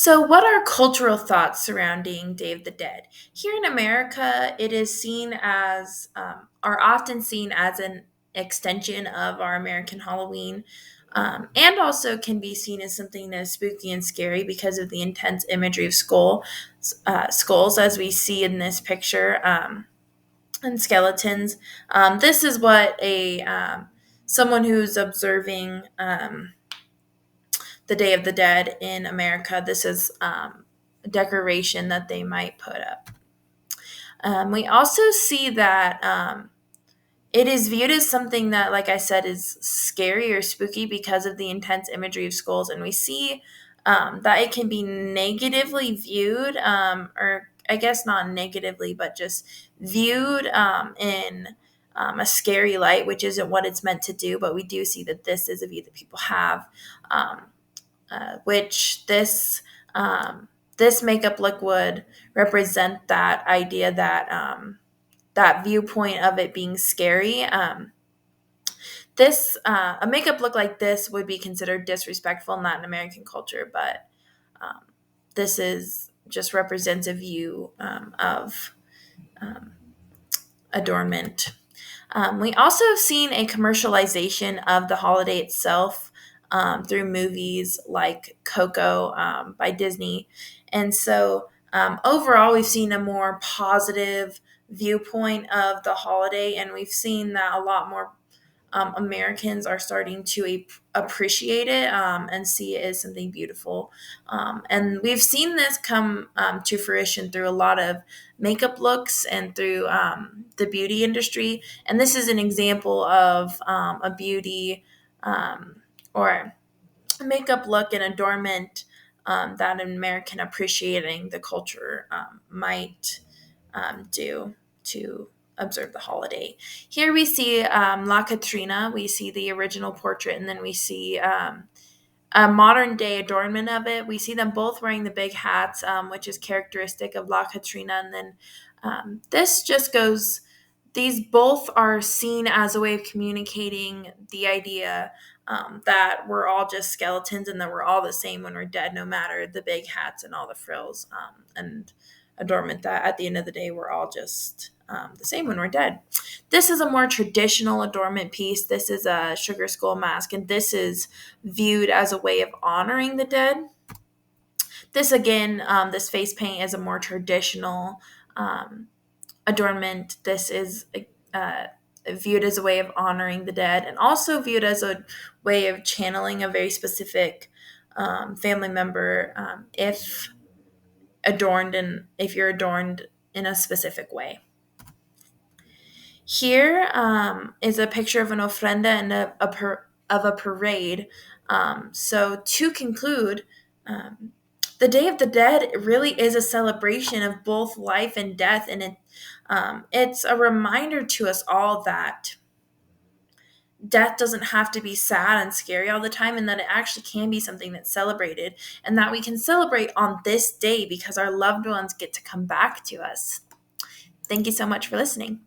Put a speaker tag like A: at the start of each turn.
A: So, what are cultural thoughts surrounding Day of the Dead? Here in America, it is seen as, are often seen as an extension of our American Halloween, and also can be seen as something that is spooky and scary because of the intense imagery of skulls, as we see in this picture, and skeletons. This is what a someone who's observing. The Day of the Dead in America. This is a decoration that they might put up. We also see that it is viewed as something that, like I said, is scary or spooky because of the intense imagery of skulls. And we see that it can be negatively viewed, or I guess not negatively, but just viewed in a scary light, which isn't what it's meant to do. But we do see that this is a view that people have. Um, which this makeup look would represent that idea that that viewpoint of it being scary. This A makeup look like this would be considered disrespectful in Latin American culture, but um, this is just represents a view of um, adornment. We also have seen a commercialization of the holiday itself through movies like Coco by Disney. And so overall, we've seen a more positive viewpoint of the holiday, and we've seen that a lot more Americans are starting to appreciate it and see it as something beautiful. And we've seen this come to fruition through a lot of makeup looks and through the beauty industry. And this is an example of a beauty or a makeup look and adornment that an American appreciating the culture might do to observe the holiday. Here we see La Catrina. We see the original portrait, and then we see a modern day adornment of it. We see them both wearing the big hats, which is characteristic of La Catrina. And then this just goes, these both are seen as a way of communicating the idea that we're all just skeletons and that we're all the same when we're dead, no matter the big hats and all the frills and adornment, that at the end of the day, we're all just the same when we're dead. This is a more traditional adornment piece. This is a sugar skull mask, and this is viewed as a way of honoring the dead. This again, this face paint is a more traditional um, adornment. This is uh, viewed as a way of honoring the dead, and also viewed as a way of channeling a very specific family member if you're adorned in a specific way. Here is a picture of an ofrenda and of a parade. So to conclude, um, the Day of the Dead really is a celebration of both life and death, and it's a reminder to us all that death doesn't have to be sad and scary all the time, and that it actually can be something that's celebrated, and that we can celebrate on this day because our loved ones get to come back to us. Thank you so much for listening.